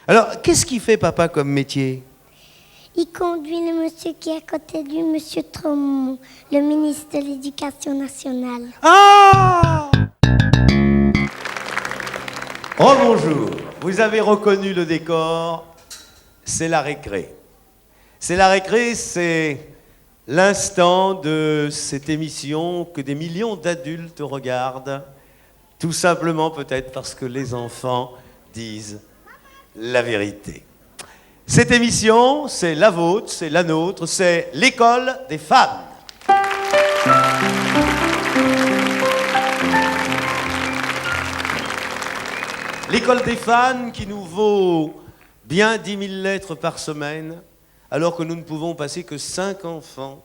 Alors, qu'est-ce qu'il fait, papa, comme métier? Il conduit le monsieur qui est à côté de lui, monsieur Tromont, le ministre de l'Éducation nationale. Ah! Oh, bonjour. Vous avez reconnu le décor. C'est la récré. C'est la récré, c'est l'instant de cette émission que des millions d'adultes regardent. Tout simplement peut-être parce que les enfants disent la vérité. Cette émission, c'est la vôtre, c'est la nôtre, c'est l'école des fans. L'école des fans qui nous vaut bien 10 000 lettres par semaine, alors que nous ne pouvons passer que 5 enfants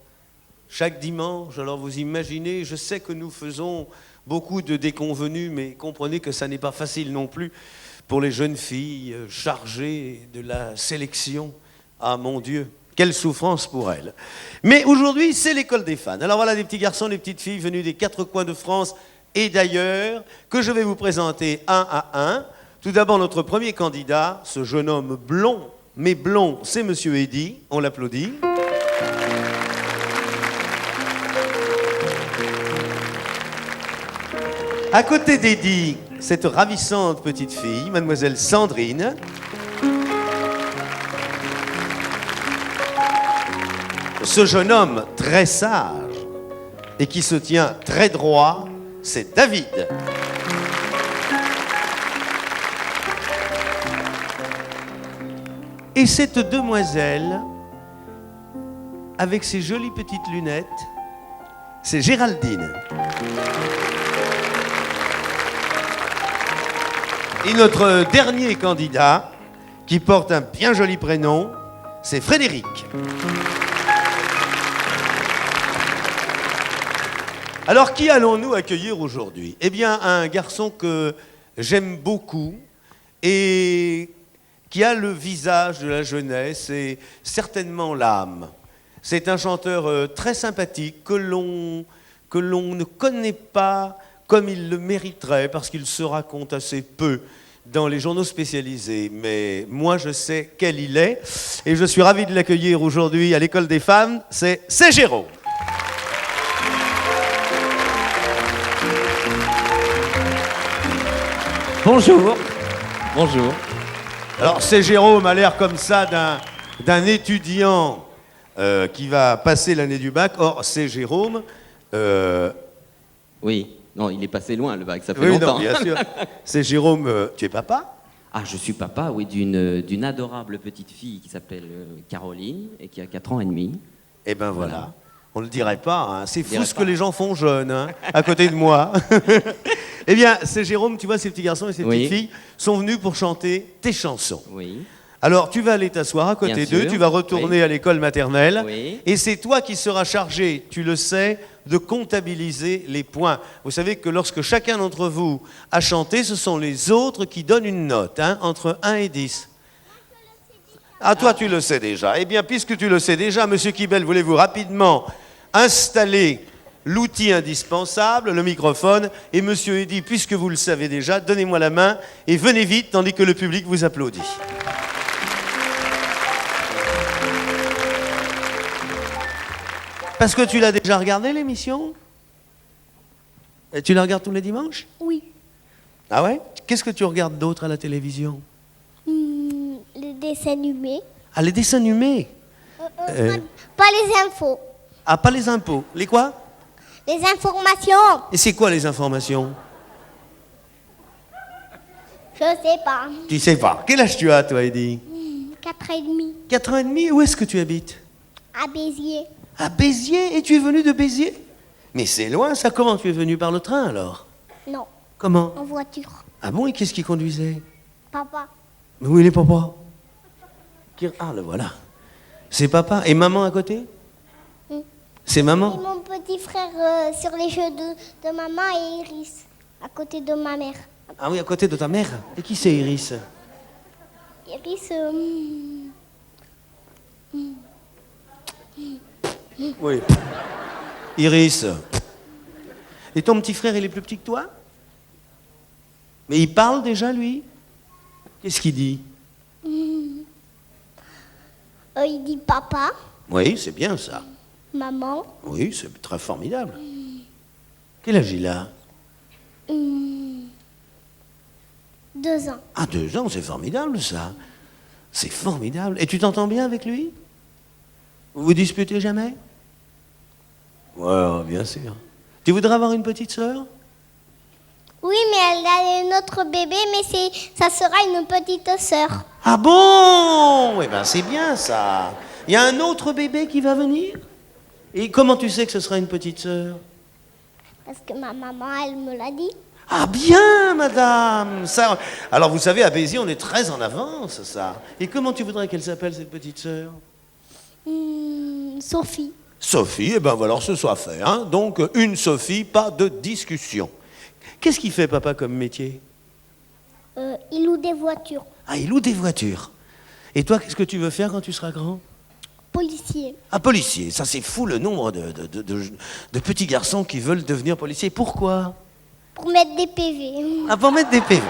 chaque dimanche. Alors vous imaginez, je sais que nous faisons beaucoup de déconvenus, mais comprenez que ça n'est pas facile non plus pour les jeunes filles chargées de la sélection. Ah mon Dieu, quelle souffrance pour elles. Mais aujourd'hui, c'est l'école des fans. Alors voilà des petits garçons, des petites filles venus des 4 coins de France et d'ailleurs, que je vais vous présenter un à un. Tout d'abord, notre premier candidat, ce jeune homme blond, mais blond, c'est Monsieur Eddy. On l'applaudit. À côté d'Eddy, cette ravissante petite fille, mademoiselle Sandrine. Ce jeune homme très sage et qui se tient très droit, c'est David. Et cette demoiselle, avec ses jolies petites lunettes, c'est Géraldine. Et notre dernier candidat, qui porte un bien joli prénom, c'est Frédéric. Alors, qui allons-nous accueillir aujourd'hui? Eh bien, un garçon que j'aime beaucoup et qui a le visage de la jeunesse et certainement l'âme. C'est un chanteur très sympathique que l'on ne connaît pas comme il le mériterait, parce qu'il se raconte assez peu dans les journaux spécialisés. Mais moi, je sais quel il est, et je suis ravi de l'accueillir aujourd'hui à l'école des femmes. C'est Jérôme. Bonjour. Bonjour. Alors, Jérôme a l'air comme ça d'un étudiant qui va passer l'année du bac. Or, Jérôme... Oui. Non, il est passé loin, le bac, ça fait oui, longtemps. Non, bien sûr. C'est Jérôme, tu es papa? Ah, je suis papa, oui, d'une adorable petite fille qui s'appelle Caroline et qui a 4 ans et demi. Eh ben voilà. On ne le dirait pas, hein. C'est fou ce que les gens font jeunes, hein, à côté de moi. Eh bien, c'est Jérôme, tu vois, ces petits garçons et ces petites filles sont venus pour chanter tes chansons. Oui. Alors, tu vas aller t'asseoir à côté d'eux, tu vas retourner à l'école maternelle, et c'est toi qui seras chargé, tu le sais, de comptabiliser les points. Vous savez que lorsque chacun d'entre vous a chanté, ce sont les autres qui donnent une note, hein, entre 1 et 10. Ah, toi, tu le sais déjà. Eh bien, puisque tu le sais déjà, Monsieur Kibel, voulez-vous rapidement installer l'outil indispensable, le microphone, et Monsieur Eddy, puisque vous le savez déjà, donnez-moi la main et venez vite, tandis que le public vous applaudit. Parce que tu l'as déjà regardé, l'émission? Et tu la regardes tous les dimanches? Oui. Ah ouais? Qu'est-ce que tu regardes d'autre à la télévision? Les dessins animés. Ah, les dessins animés? Pas les infos. Ah, pas les impôts. Les quoi? Les informations. Et c'est quoi les informations? Je sais pas. Tu sais pas. Quel âge tu as, toi, Eddy? 4 ans et demi. 4 ans et demi? Où est-ce que tu habites? À Béziers. À Béziers? Et tu es venu de Béziers? Mais c'est loin, ça. Comment tu es venu par le train, alors? Non, Comment? en voiture. Ah bon, et qu'est-ce qui conduisait? Papa. Mais où il est, papa? Ah, le voilà. C'est papa. Et maman à côté? C'est Et maman? mon petit frère sur les jeux de maman et Iris, à côté de ma mère. Ah oui, à côté de ta mère. Et qui c'est, Iris? Iris, Oui. Iris. Et ton petit frère, il est plus petit que toi? Mais il parle déjà, lui? Qu'est-ce qu'il dit? Il dit papa, Oui, c'est bien ça. maman, Oui, c'est très formidable. Quel âge il a? 2 ans. Ah, 2 ans, c'est formidable ça. C'est formidable. Et tu t'entends bien avec lui? Vous vous disputez jamais? Ouais, bien sûr. Tu voudrais avoir une petite sœur? Oui, mais elle a un autre bébé, mais ça sera une petite sœur. Ah bon? Eh ben c'est bien ça. Il y a un autre bébé qui va venir? Et comment tu sais que ce sera une petite sœur? Parce que ma maman, elle me l'a dit. Ah bien, madame ça... Alors vous savez, à Béziers, on est très en avance, ça. Et comment tu voudrais qu'elle s'appelle, cette petite sœur? Sophie. Sophie, eh ben voilà, alors ce soit fait. Hein. Donc, une Sophie, pas de discussion. Qu'est-ce qu'il fait, papa, comme métier? Il loue des voitures. Ah, il loue des voitures. Et toi, qu'est-ce que tu veux faire quand tu seras grand? Policier. Ah, policier. Ça, c'est fou le nombre de petits garçons qui veulent devenir policiers. Pourquoi? Pour mettre des PV. Ah, pour mettre des PV.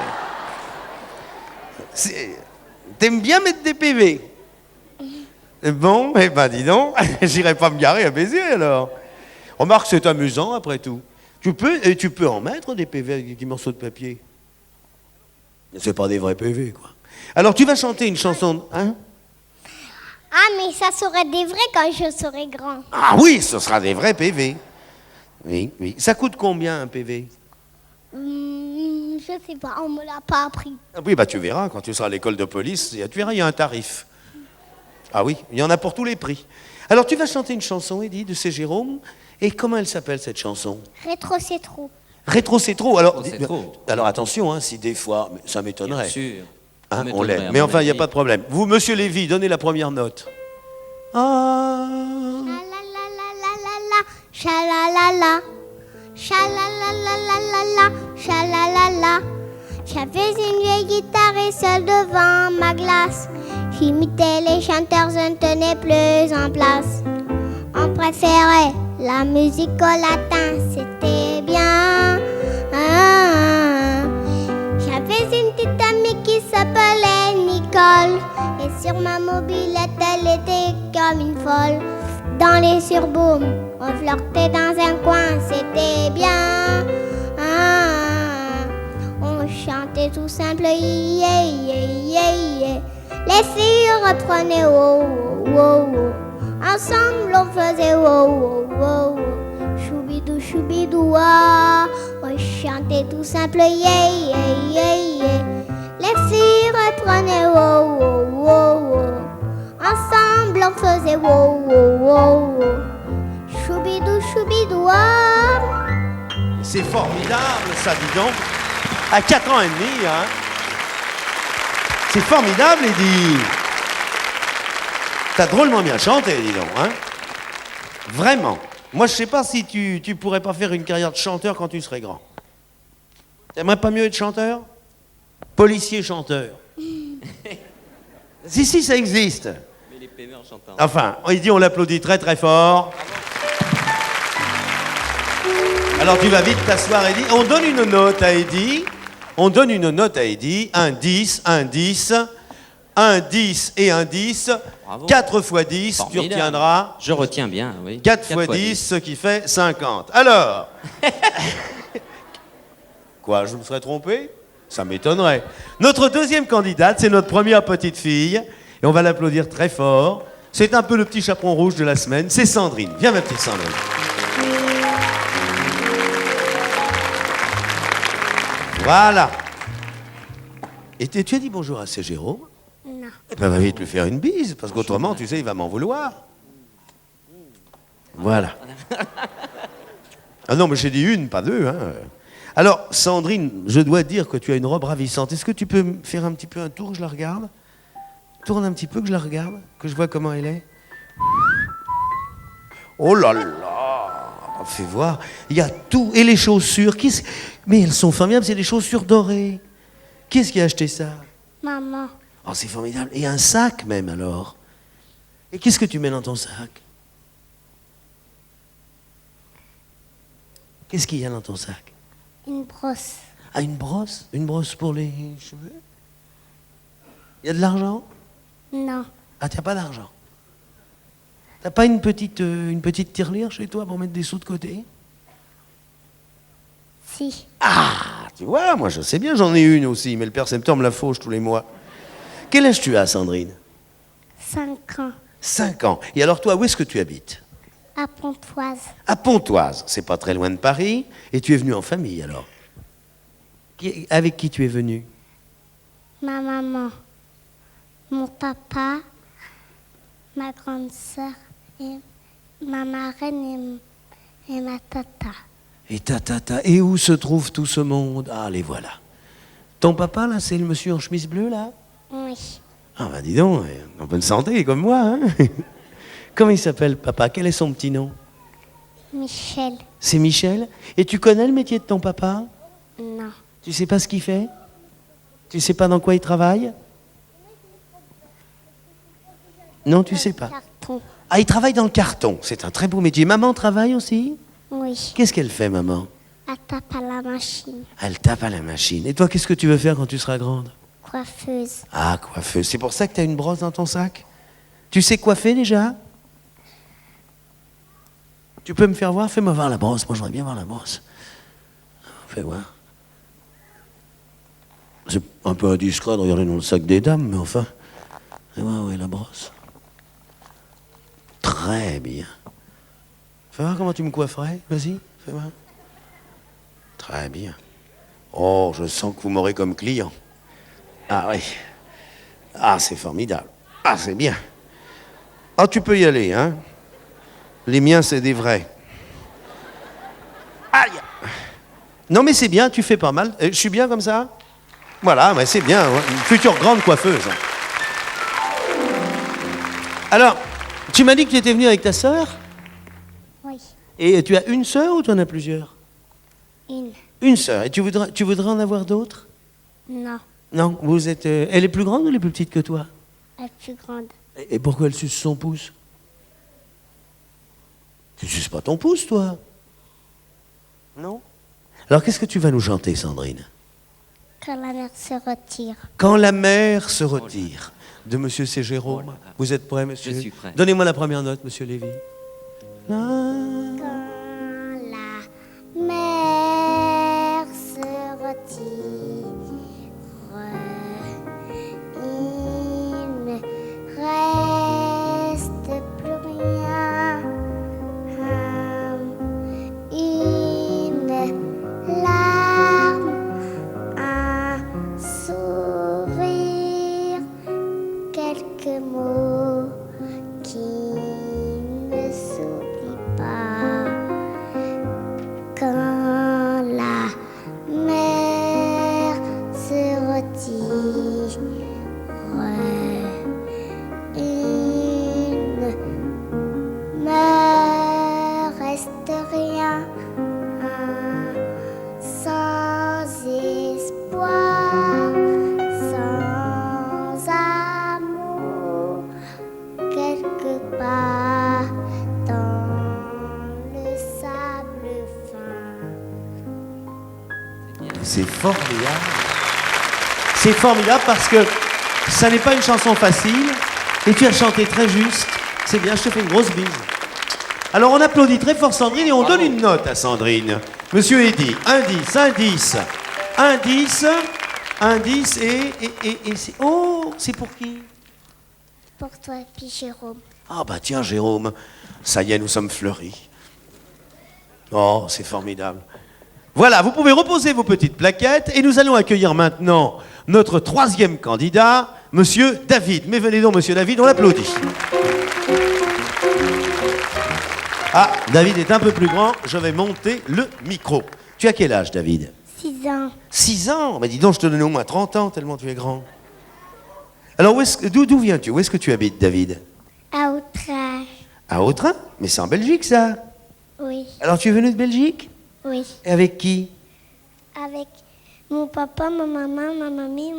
T'aimes bien mettre des PV? Bon, eh ben dis donc, j'irai pas me garer à Béziers alors. Remarque, c'est amusant après tout. Tu peux en mettre des PV avec des morceaux de papier. C'est pas des vrais PV, quoi. Alors tu vas chanter une chanson, hein? Ah, mais ça serait des vrais quand je serai grand. Ah oui, ce sera des vrais PV. Oui, oui. Ça coûte combien un PV? Je sais pas, on me l'a pas appris. Ah oui, bah tu verras, quand tu seras à l'école de police, tu verras, il y a un tarif. Ah oui, il y en a pour tous les prix. Alors tu vas chanter une chanson, Eddy, de C. Jérôme. Et comment elle s'appelle cette chanson? Rétro, c'est trop. Rétro, c'est trop. Alors, C'est trop. alors attention, hein, si des fois, ça m'étonnerait. Bien sûr. Hein, Ça on m'étonnerait, l'est. à Mais mon enfin, il n'y a avis. pas de problème. Vous, monsieur Lévy, donnez la première note. Ah. Chalalala, chalalala, chalalala. J'avais une vieille guitare et seule devant ma glace. J'imitais les chanteurs, je ne tenais plus en place. On préférait la musique au latin, c'était bien. J'avais une petite amie qui s'appelait Nicole. Et sur ma mobilette, elle était comme une folle. Dans les surbooms, on flirtait dans un coin, c'était bien. On chantait tout simple, yeah, yeah, yeah, yeah. Les filles reprenaient wow, wow, wow, wow. Ensemble on faisait wow, wow, wow, wow. Choubidou, choubidou, ah. On chantait tout simple, yeah, yeah, yeah, yeah. Les filles reprenaient wow, wow, wow, wow. Ensemble on faisait wow, wow, wow, wow. Choubidou, choubidou, ah. C'est formidable, ça, dis donc. À 4 ans et demi, hein. C'est formidable, Eddy. T'as drôlement bien chanté, dis donc, hein. Vraiment. Moi, je sais pas si tu pourrais pas faire une carrière de chanteur quand tu serais grand. T'aimerais pas mieux être chanteur? Policier-chanteur. Si, ça existe. Mais les PV en chantant. Enfin, Eddy, on l'applaudit très très fort. Alors tu vas vite t'asseoir, Eddy. On donne une note à Eddy. On donne une note à Eddy. Un 10, un 10, un 10 et un 10. Bravo. 4 fois 10, tu Formidable. retiendras. Je retiens bien, oui. 4 fois 10, ce qui fait 50. Alors. Quoi, je me serais trompé? Ça m'étonnerait. Notre deuxième candidate, c'est notre première petite fille. Et on va l'applaudir très fort. C'est un peu le petit chaperon rouge de la semaine. C'est Sandrine. Viens, ma petite Sandrine. Voilà. Et tu as dit bonjour à C. Jérôme? Non. Eh ben, va vite lui faire une bise, parce qu'autrement, tu sais, il va m'en vouloir. Voilà. Ah non, mais j'ai dit une, pas deux. Hein. Alors, Sandrine, je dois dire que tu as une robe ravissante. Est-ce que tu peux me faire un petit peu un tour, que je la regarde? Tourne un petit peu, que je la regarde, que je vois comment elle est. Oh là là! Fais voir. Il y a tout. Et les chaussures. Mais elles sont formidables, c'est des chaussures dorées. Qui est-ce qui a acheté ça? Maman. Oh, c'est formidable. Et un sac même, alors. Et qu'est-ce que tu mets dans ton sac? Qu'est-ce qu'il y a dans ton sac? Une brosse. Ah, une brosse? Une brosse pour les cheveux? Il y a de l'argent? Non. Ah, tu n'as pas d'argent? T'as pas une petite tirelire chez toi pour mettre des sous de côté? Si. Ah, tu vois, moi je sais bien, j'en ai une aussi, mais le père Septembre me la fauche tous les mois. Quel âge tu as, Sandrine? 5 ans. 5 ans. Et alors toi, où est-ce que tu habites? À Pontoise. À Pontoise, c'est pas très loin de Paris. Et tu es venu en famille alors? Avec qui tu es venu? Ma maman, mon papa, ma grande sœur, et ma marraine et ma tata. Et et où se trouve tout ce monde? Ah, les voilà. Ton papa, là, c'est le monsieur en chemise bleue, là? Oui. Ah, bah dis donc, en bonne santé, comme moi, hein. Comment il s'appelle, papa? Quel est son petit nom? Michel. C'est Michel? Et tu connais le métier de ton papa? Non. Tu sais pas ce qu'il fait? Tu sais pas dans quoi il travaille? Non, tu sais pas. Carton. Ah, il travaille dans le carton. C'est un très beau métier. Maman travaille aussi? Oui. Qu'est-ce qu'elle fait, maman? Elle tape à la machine. Elle tape à la machine. Et toi, qu'est-ce que tu veux faire quand tu seras grande? Coiffeuse. Ah, coiffeuse. C'est pour ça que tu as une brosse dans ton sac? Tu sais coiffer déjà? Tu peux me faire voir? Fais-moi voir la brosse. Moi, j'aimerais bien voir la brosse. Fais voir. C'est un peu indiscret de regarder dans le sac des dames, mais enfin. Fais voir où est la brosse. Très bien. Fais voir comment tu me coifferais. Vas-y, fais voir. Très bien. Oh, je sens que vous m'aurez comme client. Ah oui. Ah, c'est formidable. Ah, c'est bien. Ah, tu peux y aller, hein. Les miens, c'est des vrais. Aïe. Non, mais c'est bien, tu fais pas mal. Je suis bien comme ça? Voilà, mais c'est bien. Ouais. Une future grande coiffeuse. Alors, tu m'as dit que tu étais venu avec ta sœur? Oui. Et tu as une sœur ou tu en as plusieurs? Une. Une sœur. Et tu voudrais en avoir d'autres? Non. Non, vous êtes... elle est plus grande ou elle est plus petite que toi? Elle est plus grande. Et pourquoi elle suce son pouce? Tu suces pas ton pouce, toi? Non? Alors, qu'est-ce que tu vas nous chanter, Sandrine? Quand la mère se retire. Quand la mer se retire, de Monsieur C. Jérôme. Oh là là. Vous êtes prêt, monsieur? Je suis prêt. Donnez-moi la première note, monsieur Lévy. Ah. Quand la mer se retire, il ne reste plus rien. Une larme, un sourire, quelques mots qui ne s'oublient pas. Quand la mer se retire, il ne me reste rien. Sans espoir, sans amour, quelque part dans le sable fin. C'est formidable. C'est formidable parce que ça n'est pas une chanson facile et tu as chanté très juste. C'est bien, je te fais une grosse bise. Alors on applaudit très fort Sandrine et on donne une note à Sandrine. Monsieur Eddy, un 10, et c'est... Oh, c'est pour qui? Pour toi et puis Jérôme. Ah bah tiens Jérôme, ça y est, nous sommes fleuris. Oh, c'est formidable. Voilà, vous pouvez reposer vos petites plaquettes et nous allons accueillir maintenant notre troisième candidat, Monsieur David. Mais venez donc, Monsieur David, on l'applaudit. Ah, David est un peu plus grand, je vais monter le micro. Tu as quel âge, David? 6 ans. 6 ans? Mais dis donc, je te donne au moins 30 ans, tellement tu es grand. Alors, d'où viens-tu? Où est-ce que tu habites, David? À Outrage. À Autrin? Mais c'est en Belgique, ça. Oui. Alors, tu es venu de Belgique? Oui. Et avec qui? Avec mon papa, ma maman, ma mamie,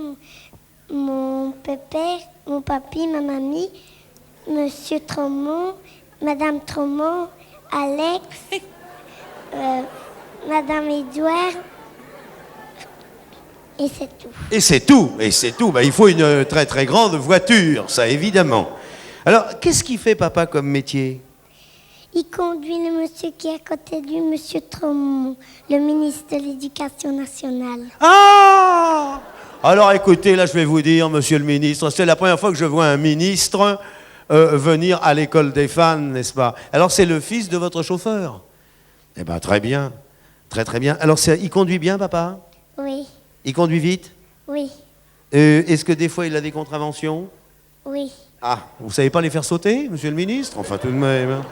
mon pépère, mon papy, ma mamie, Monsieur Tromont, Madame Tromont, Alex, Madame Edouard, et c'est tout. Et c'est tout, et c'est tout. Bah, il faut une très très grande voiture, ça évidemment. Alors, qu'est-ce qu'il fait, papa, comme métier? Il conduit le monsieur qui est à côté du monsieur Tromont, le ministre de l'Éducation nationale. Ah! Alors, écoutez, là, je vais vous dire, monsieur le ministre, c'est la première fois que je vois un ministre venir à l'école des fans, n'est-ce pas? Alors, c'est le fils de votre chauffeur? Eh bien, très bien. Très, très bien. Alors, il conduit bien, papa? Oui, Il conduit vite? oui, Est-ce que des fois, il a des contraventions? oui. Ah, vous savez pas les faire sauter, monsieur le ministre? Enfin, tout de même. Hein.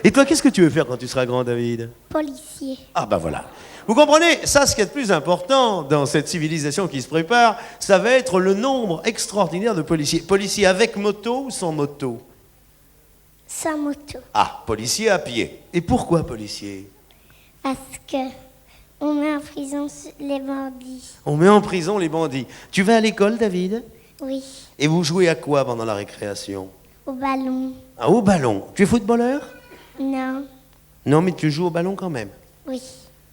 Et toi, qu'est-ce que tu veux faire quand tu seras grand, David? Policier. Ah, ben voilà. Vous comprenez? Ça, ce qui est le plus important dans cette civilisation qui se prépare, ça va être le nombre extraordinaire de policiers. Policiers avec moto ou sans moto? Sans moto. Ah, policiers à pied. Et pourquoi policiers? Parce que on met en prison les bandits. On met en prison les bandits. Tu vas à l'école, David? Oui, Et vous jouez à quoi pendant la récréation? au ballon. Ah, au ballon. Tu es footballeur? Non, Non, mais tu joues au ballon quand même. oui,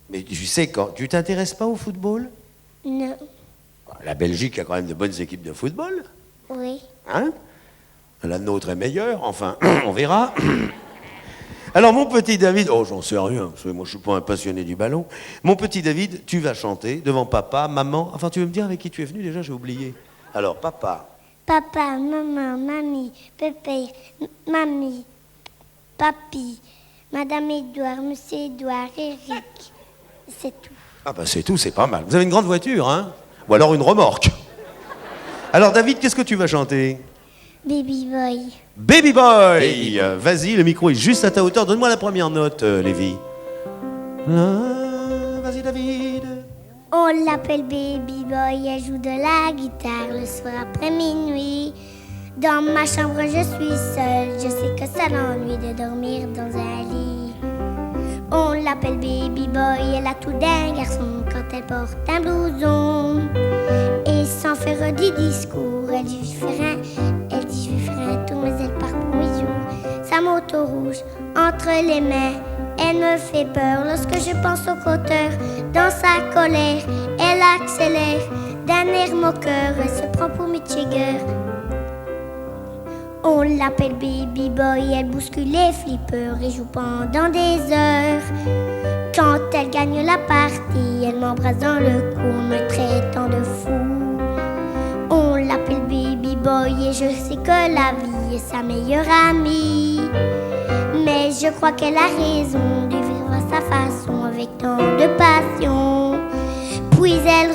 Mais tu sais, quand tu t'intéresses pas au football? non, La Belgique a quand même de bonnes équipes de football. oui. Hein? La nôtre est meilleure, enfin, on verra. Alors, mon petit David, oh, j'en sais rien, parce que moi, je suis pas un passionné du ballon. Mon petit David, tu vas chanter devant papa, maman. Enfin, tu veux me dire avec qui tu es venu déjà? J'ai oublié. Alors, papa. Papa, maman, mamie, pépé, mamie, papi, Madame Édouard, Monsieur Édouard, Eric. C'est tout. Ah, ben, c'est tout, c'est pas mal. Vous avez une grande voiture, hein? Ou alors une remorque. Alors, David, qu'est-ce que tu vas chanter? Baby Boy. Baby Boy! Vas-y, le micro est juste à ta hauteur. Donne-moi la première note, Lévi. Vas-y, David. On l'appelle Baby Boy, elle joue de la guitare le soir après minuit. Dans ma chambre, je suis seule, je sais que ça l'ennuie de dormir dans un lit. On l'appelle Baby Boy, elle a tout d'un garçon quand elle porte un blouson. Et sans faire du discours, elle dit je vais faire un tour, mais elle part pour mes jours. Sa moto rouge entre les mains, elle me fait peur lorsque je pense au cotteur. Dans sa colère, elle accélère d'un air moqueur, elle se prend pour Mick Jagger. On l'appelle Baby Boy, elle bouscule les flippers et joue pendant des heures. Quand elle gagne la partie, elle m'embrasse dans le cou, me traitant de fou. On l'appelle Baby Boy et je sais que la vie est sa meilleure amie. Mais je crois qu'elle a raison de vivre à sa façon avec tant de passion. Puis elle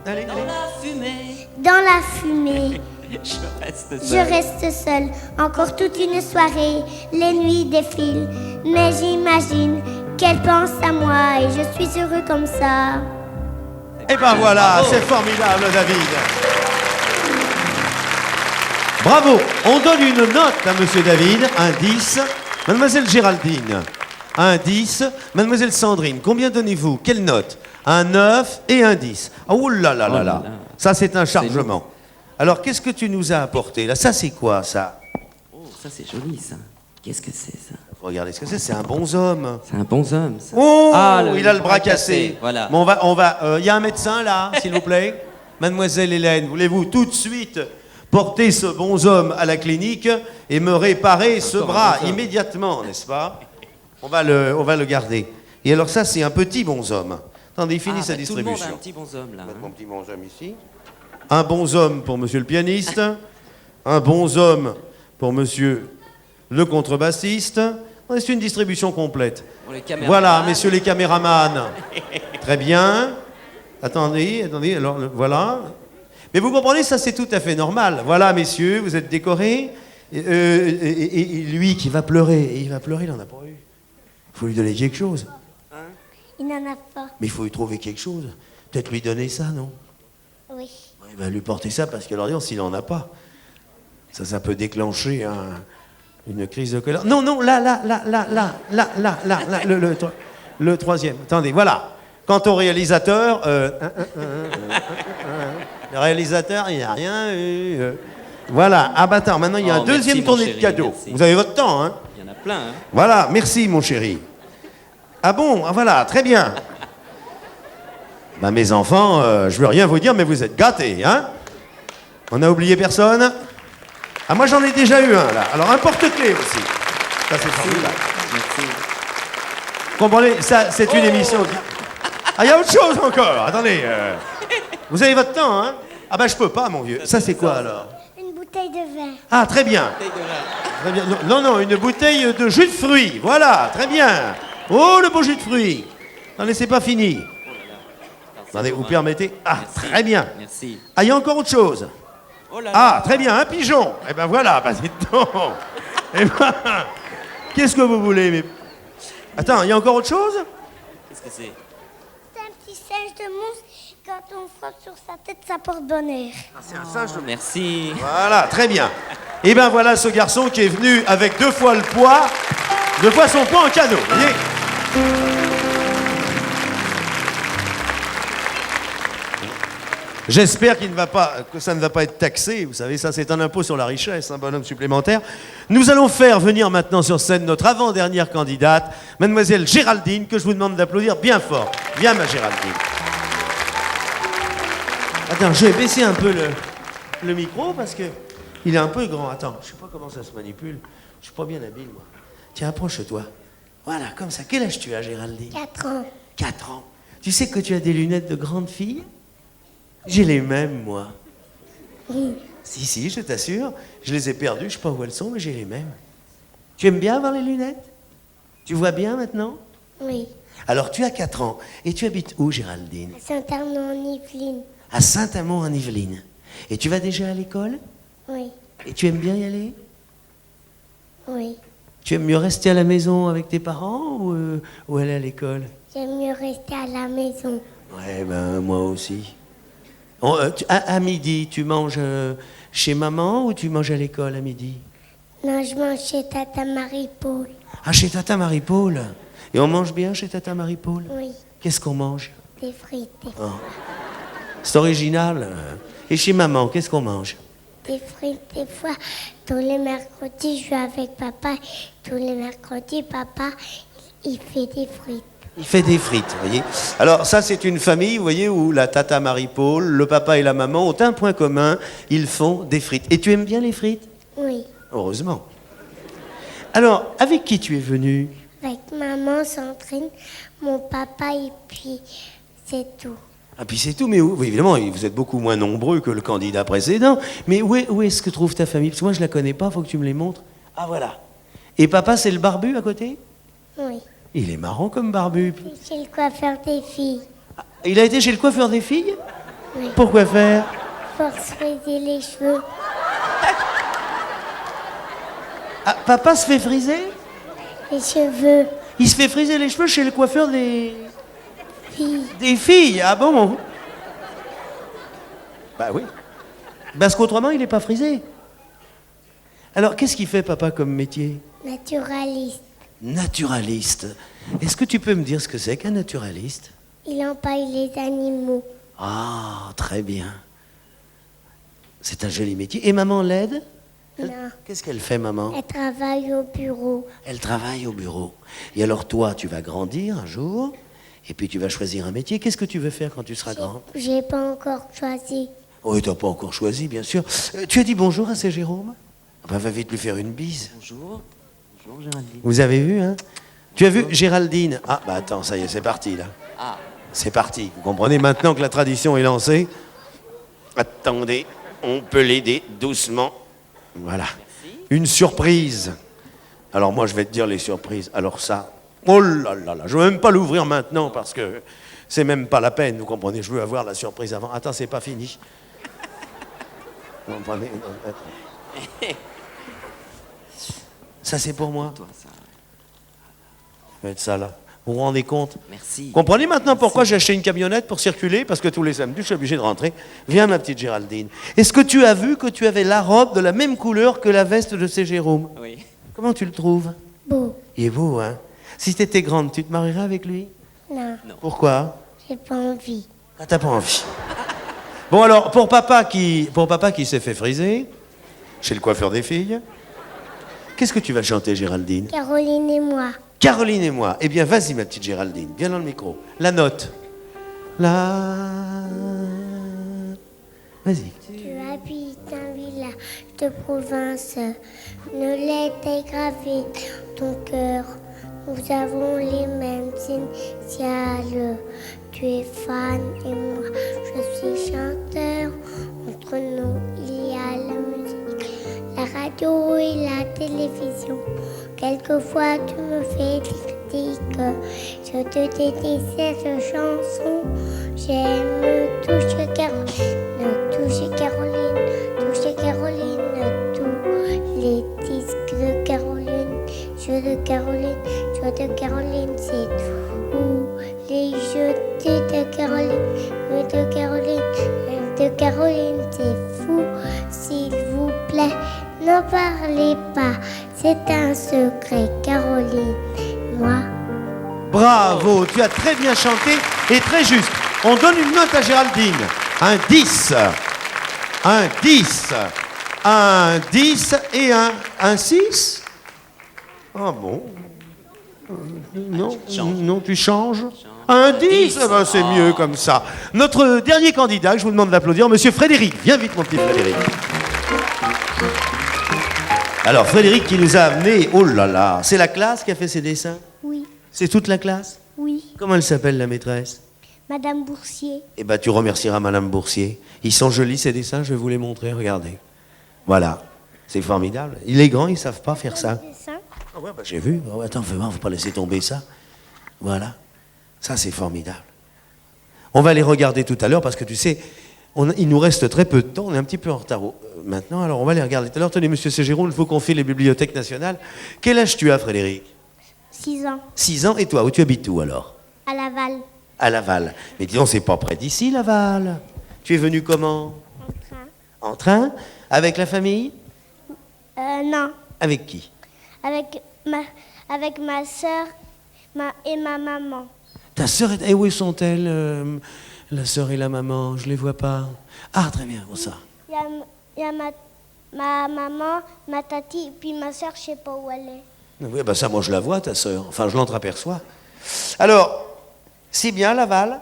Allez, Dans la fumée, dans la fumée. je reste Je reste seule, encore toute une soirée. Les nuits défilent, mais j'imagine qu'elle pense à moi et je suis heureux comme ça. Et ben voilà, c'est formidable, David. Bravo. On donne une note à Monsieur David, un 10. Mademoiselle Géraldine, un 10. Mademoiselle Sandrine, combien donnez-vous? Quelle note? Un 9 et un 10. Ah, oh là là là là. Ça, c'est un chargement. Alors, qu'est-ce que tu nous as apporté là? Ça, c'est quoi, ça? Oh, ça c'est joli ça. Qu'est-ce que c'est ça? Regardez ce que c'est un bonhomme. C'est un bonhomme ça. Oh, Ah, il a le bras cassé. Voilà. Bon, y a un médecin là, s'il vous plaît. Mademoiselle Hélène, voulez-vous tout de suite porter ce bonhomme à la clinique et me réparer ce Encore un bras bonhomme. immédiatement, n'est-ce pas? On va le garder. Et alors ça, c'est un petit bonhomme. Attendez, il finit sa Tout le monde a distribution. un petit bonhomme là. Mettre hein. mon petit bonhomme ici. Un bonhomme pour monsieur le pianiste. Un bonhomme pour monsieur le contrebassiste. C'est une distribution complète. Pour les caméramans. Voilà, messieurs les caméramans. Très bien. Attendez, alors voilà. Mais vous comprenez, ça c'est tout à fait normal. Voilà, messieurs, vous êtes décorés. Et lui qui va pleurer, il n'en a pas eu. Il faut lui donner quelque chose. Il n'en a pas. Mais il faut lui trouver quelque chose. Peut-être lui donner ça, non? Oui. Il va lui porter ça parce que alors s'il n'en a pas, ça peut déclencher une crise de colère. Non, là, le troisième. Attendez, voilà. Quant au réalisateur, le réalisateur, il n'a rien eu. Voilà. Ah bah attends, maintenant il y a un merci, deuxième mon tournée de chéri, cadeaux. merci. Vous avez votre temps, hein? Il y en a plein. Hein. Voilà, merci mon chéri. Ah bon, ah voilà, très bien. Ben mes enfants, je veux rien vous dire, mais vous êtes gâtés, hein? On n'a oublié personne? Ah, moi, j'en ai déjà eu un, là. Alors, un porte-clés aussi. Ça, c'est formidable. Merci. Vous comprenez? Ça, c'est une émission... Ah, il y a autre chose encore. Attendez. Vous avez votre temps, hein? Ah, ben, je peux pas, mon vieux. Ça, c'est quoi, alors? Une bouteille de vin. Ah, très bien. Très bien. Non, une bouteille de jus de fruits. Voilà, très bien. Oh, le beau jus de fruits. Attendez, c'est pas fini. Attendez, vous permettez? Ah, Merci. très bien. Merci. Ah, il y a encore autre chose. Oh là là. Ah, très bien, un pigeon. Eh ben voilà, bah dites donc. Eh ben, qu'est-ce que vous voulez, mais... Attends, il y a encore autre chose? Qu'est-ce que c'est? C'est un petit singe de mousse. Quand on frappe sur sa tête, ça porte bonheur. Ah, c'est un singe. Merci. Voilà, très bien. Et ben voilà ce garçon qui est venu avec 2 fois le poids, 2 fois son poids en cadeau, vous voyez? J'espère que ça ne va pas être taxé. Vous savez, ça, c'est un impôt sur la richesse, un bonhomme supplémentaire. Nous allons faire venir maintenant sur scène notre avant-dernière candidate, mademoiselle Géraldine, que je vous demande d'applaudir bien fort. Viens, ma Géraldine. Attends, je vais baisser un peu le micro parce que il est un peu grand. Attends, je sais pas comment ça se manipule. Je suis pas bien habile, moi. Tiens, approche-toi. Voilà, comme ça. Quel âge tu as, Géraldine? 4 ans. 4 ans. Tu sais que tu as des lunettes de grande fille? J'ai les mêmes, moi. Si, je t'assure. Je les ai perdues, je sais pas où elles sont, mais j'ai les mêmes. Tu aimes bien avoir les lunettes? Tu vois bien maintenant? Oui. Alors, tu as 4 ans. Et tu habites où, Géraldine? À Saint-Arnaud-en-Yvelines. À Saint-Amand-en-Yvelines. Et tu vas déjà à l'école? Oui. Et tu aimes bien y aller? Oui. Tu aimes mieux rester à la maison avec tes parents ou aller à l'école? J'aime mieux rester à la maison. Ouais, ben, moi aussi. À midi, tu manges chez maman ou tu manges à l'école à midi? Non, je mange chez Tata Marie-Paul. Ah, chez Tata Marie-Paul. Et on mange bien chez Tata Marie-Paul? Oui. Qu'est-ce qu'on mange? Des frites. C'est original. Et chez maman, qu'est-ce qu'on mange? Des frites, des fois. Tous les mercredis, je vais avec papa. Tous les mercredis, papa, il fait des frites. Il fait des frites, vous voyez. Alors ça, c'est une famille, vous voyez, où la Tata Marie-Paul, le papa et la maman ont un point commun, ils font des frites. Et tu aimes bien les frites? Oui. Heureusement. Alors, avec qui tu es venu? Avec maman, Sandrine, mon papa, et puis c'est tout. Ah, puis c'est tout, mais oui, évidemment, vous êtes beaucoup moins nombreux que le candidat précédent. Mais où est-ce que trouve ta famille? Parce que moi, je la connais pas, faut que tu me les montres. Ah, voilà. Et papa, c'est le barbu à côté? Oui. Il est marrant comme barbu. Puis chez le coiffeur des filles. Il a été chez le coiffeur des filles? Oui. Pourquoi faire? Pour se friser les cheveux. Ah, papa se fait friser? Les cheveux. Il se fait friser les cheveux chez le coiffeur des Filles. filles. Ah bon? Bah oui. Parce qu'autrement, il n'est pas frisé. Alors, qu'est-ce qu'il fait, papa, comme métier? Naturaliste. Naturaliste. Est-ce que tu peux me dire ce que c'est qu'un naturaliste? Il empaille les animaux. Ah, très bien. C'est un joli métier. Et maman l'aide? Non. Qu'est-ce qu'elle fait, maman? Elle travaille au bureau. Elle travaille au bureau. Et alors, toi, tu vas grandir un jour, et puis tu vas choisir un métier. Qu'est-ce que tu veux faire quand tu seras grand? J'ai pas encore choisi. Oh, tu n'as pas encore choisi, bien sûr. Tu as dit bonjour à ces Jérôme? Ah bah, va vite lui faire une bise. Bonjour. Bonjour Géraldine. Vous avez vu, hein? Tu as vu Géraldine? Ah, bah attends, ça y est, c'est parti, là. Ah. C'est parti. Vous comprenez maintenant que la tradition est lancée? Attendez, on peut l'aider doucement. Voilà. Merci. Une surprise. Alors moi, je vais te dire les surprises. Alors ça, oh là là là, je ne veux même pas l'ouvrir maintenant parce que c'est même pas la peine, vous comprenez? Je veux avoir la surprise avant. Attends, c'est pas fini. Vous comprenez? Ça, c'est pour moi. Toi, ça. Je vais mettre ça là. Vous vous rendez compte? Merci. Comprenez maintenant pourquoi j'ai acheté une camionnette pour circuler? Parce que tous les samedis, je suis obligé de rentrer. Viens, ma petite Géraldine. Est-ce que tu as vu que tu avais la robe de la même couleur que la veste de ces Jérôme? Oui. Comment tu le trouves? Beau. Il est beau, hein? Si t'étais grande, tu te marierais avec lui? Non. Pourquoi? J'ai pas envie. Ah, t'as pas envie. Bon, alors, pour papa qui s'est fait friser, chez le coiffeur des filles, qu'est-ce que tu vas chanter, Géraldine? Caroline et moi. Caroline et moi. Eh bien, vas-y, ma petite Géraldine. Viens dans le micro. La note. La... Vas-y. Tu habites un village village de province. Nos lettres est gravée dans ton cœur. Nous avons les mêmes initiales. Tu es fan et moi, je suis chanteur. Entre nous, il y a la musique, la radio et la télévision. Quelquefois, tu me fais des critiques. Je te dédie cette chanson. J'aime toucher Caroline, toucher Caroline, tous les disques de Caroline, jeux de Caroline, c'est tout. Les jeux de Caroline, de Caroline, c'est fou. S'il vous plaît, n'en parlez pas, c'est un secret, Caroline, moi. Bravo, tu as très bien chanté et très juste. On donne une note à Géraldine. Un 10. Un 10. Un 10 et un 6. Ah bon? Non, non, tu changes. Un 10, eh ben, c'est mieux comme ça. Notre dernier candidat, je vous demande d'applaudir, Monsieur Frédéric. Viens vite, mon petit Frédéric. Alors, Frédéric qui nous a amené, oh là là, c'est la classe qui a fait ces dessins? Oui, C'est toute la classe? oui, Comment elle s'appelle, la maîtresse? Madame Boursier. Eh ben, tu remercieras Madame Boursier. Ils sont jolis, ces dessins, je vais vous les montrer, regardez. Voilà, c'est formidable. Les grands, ils ne savent pas faire ça. Ah ouais, bah, j'ai vu. Oh, attends, faut pas laisser tomber ça. Voilà. Ça, c'est formidable. On va les regarder tout à l'heure parce que tu sais, il nous reste très peu de temps. On est un petit peu en retard maintenant, alors on va les regarder tout à l'heure. Tenez, Monsieur Ségéron, il faut qu'on fait les bibliothèques nationales. Quel âge tu as, Frédéric? 6 ans, 6 ans. Et toi, où tu habites où alors? à Laval, À Laval. Mais dis donc, c'est pas près d'ici, Laval. Tu es venu comment? en train. En train? Avec la famille? Non, Avec qui? avec ma soeur et ma maman. Ta sœur est... Et où sont-elles, la sœur et la maman? Je les vois pas. Ah, très bien, où ça? Il y a ma maman, ma tati, puis ma soeur, je sais pas où elle est. Oui, bah ça, moi, je la vois, ta sœur. Enfin, je l'entreaperçois. Alors, c'est bien, Laval?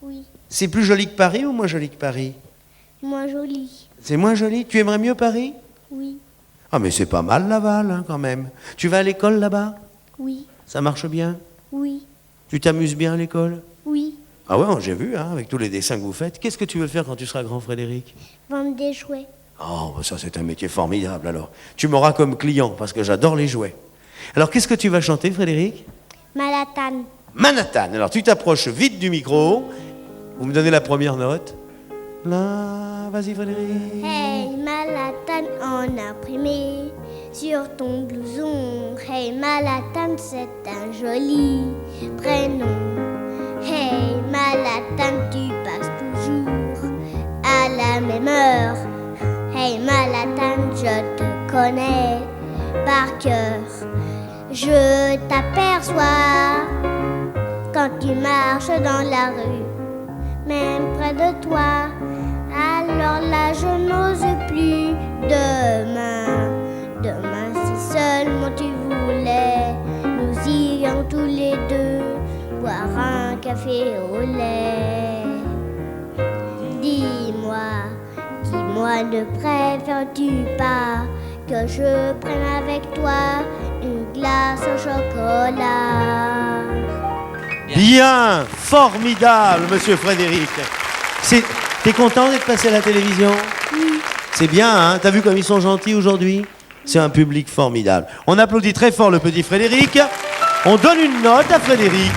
Oui, C'est plus joli que Paris ou moins joli que Paris? moins jolie. C'est moins joli? Tu aimerais mieux Paris? Oui, Ah, mais c'est pas mal, Laval, hein, quand même. Tu vas à l'école, là-bas? oui, Ça marche bien? oui, Tu t'amuses bien à l'école? oui. Ah ouais, j'ai vu, hein, avec tous les dessins que vous faites. Qu'est-ce que tu veux faire quand tu seras grand, Frédéric? Vendre des jouets. Oh, bah ça, c'est un métier formidable, alors. Tu m'auras comme client, parce que j'adore les jouets. Alors, qu'est-ce que tu vas chanter, Frédéric? Manhattan. Manhattan. Alors, tu t'approches vite du micro. Vous me donnez la première note. Là, vas-y, Frédéric. Hey Manhattan en imprimé sur ton blouson. Hey Manhattan, c'est un joli prénom. Hey Manhattan, tu passes toujours à la même heure. Hey Manhattan, je te connais par cœur. Je t'aperçois quand tu marches dans la rue, même près de toi. Alors là, je n'ose plus. Demain, si seulement tu voulais, nous irions tous les deux boire un café au lait. Dis-moi, ne préfères-tu pas que je prenne avec toi une glace au chocolat? Bien, formidable, Monsieur Frédéric. T'es content d'être passé à la télévision? Oui. C'est bien, hein? T'as vu comme ils sont gentils aujourd'hui? C'est un public formidable. On applaudit très fort le petit Frédéric. On donne une note à Frédéric.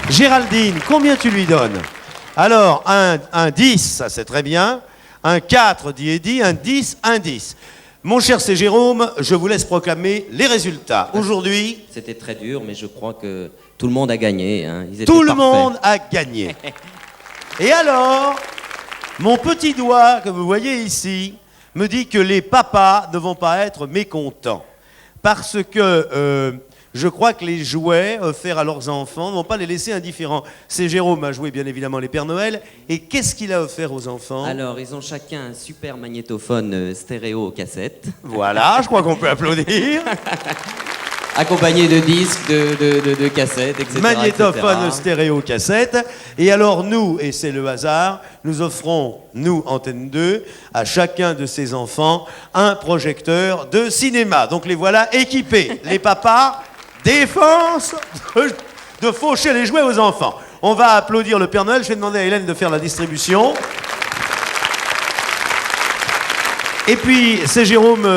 Géraldine, combien tu lui donnes? Alors, un 10, ça c'est très bien. Un 4, dit Eddy, un 10, un 10. Mon cher C. Jérôme, je vous laisse proclamer les résultats. Aujourd'hui, C'était très dur, mais je crois que tout le monde a gagné. Hein. Ils étaient tout le parfaits. monde a gagné. Et alors, mon petit doigt, que vous voyez ici, me dit que les papas ne vont pas être mécontents. Parce que je crois que les jouets offerts à leurs enfants ne vont pas les laisser indifférents. C'est Jérôme a joué bien évidemment les Pères Noël. Et qu'est-ce qu'il a offert aux enfants? Alors, ils ont chacun un super magnétophone stéréo cassette. Voilà, je crois qu'on peut applaudir. accompagné de disques, de cassettes, etc. Magnétophone, etc. stéréo, cassette. Et alors nous, et c'est le hasard, nous offrons, nous, Antenne 2, à chacun de ces enfants, un projecteur de cinéma. Donc les voilà équipés. Les papas, défense de faucher les jouets aux enfants. On va applaudir le Père Noël. Je vais demander à Hélène de faire la distribution. Et puis, c'est Jérôme,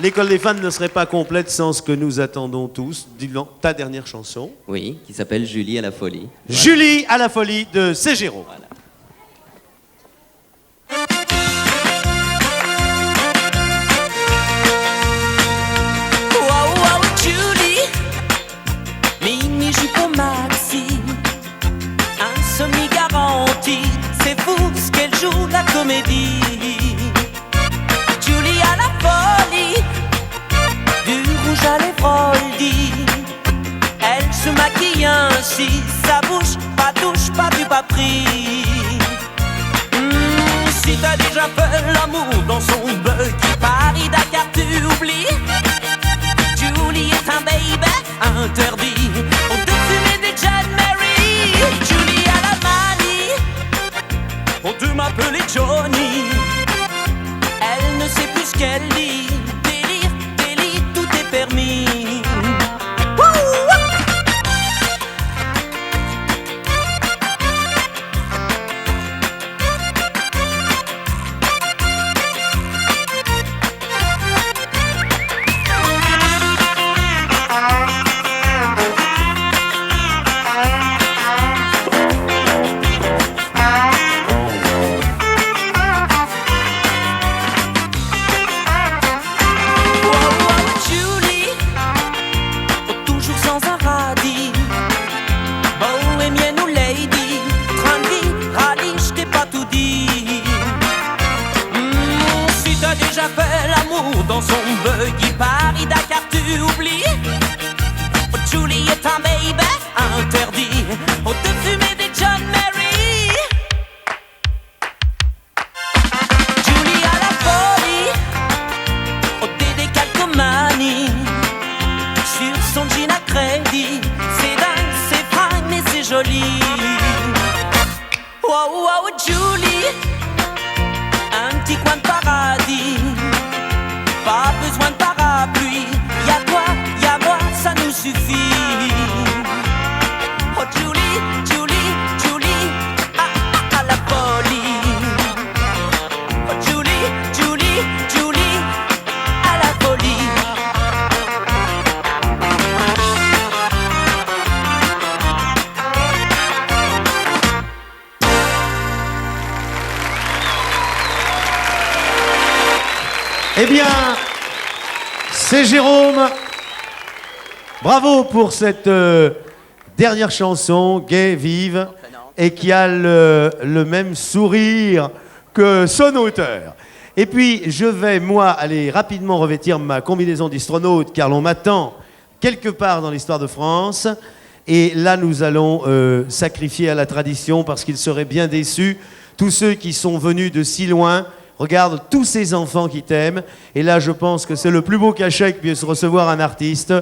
l'école des fans ne serait pas complète sans ce que nous attendons tous. Dis-donc, ta dernière chanson. Oui, qui s'appelle Julie à la folie. Voilà. Julie à la folie de C'est Jérôme. Voilà. Wow, wow, Julie, mini jupe maxi, insomnie garantie, c'est fou ce qu'elle joue la comédie. Julie à la folie, du rouge à lèvres Aldi, elle se maquille ainsi, sa bouche pas touche, pas du pas pris. Si t'as déjà fait l'amour dans son buggy, Paris-Dakar tu oublies. Julie est un baby interdit, on te fumait des John Mary. Julie à la manie, on te m'appelait Johnny. Elle ne sait plus ce qu'elle dit, délire, délit, tout est permis. Dans son buggy Paris-Dakar tu oublies. Oh, Julie est un baby interdit, on te fumait des John Mary. Julie à la folie, oh Dédé calcomanie, sur son jean à crédit, c'est dingue, c'est fringue mais c'est joli. Wow, wow, Julie, un petit coin de paradis. Pas besoin de parapluie, y'a toi, y'a moi, ça nous suffit. Oh Julie, Julie, Julie, à la folie. Oh Julie, Julie, Julie, à la folie. Eh bien, c'est Jérôme. Bravo pour cette dernière chanson, gaie, vive, et qui a le même sourire que son auteur. Et puis, je vais, moi, aller rapidement revêtir ma combinaison d'astronaute, car l'on m'attend quelque part dans l'histoire de France. Et là, nous allons sacrifier à la tradition, parce qu'ils seraient bien déçus, tous ceux qui sont venus de si loin. Regarde tous ces enfants qui t'aiment. Et là, je pense que c'est le plus beau cachet que puisse recevoir un artiste.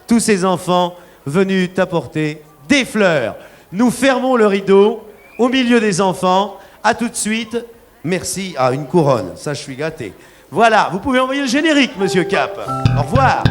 Tous ces enfants venus t'apporter des fleurs. Nous fermons le rideau au milieu des enfants. À tout de suite. Merci. Ah, une couronne. Ça, je suis gâté. Voilà, vous pouvez envoyer le générique, Monsieur Cap. Au revoir.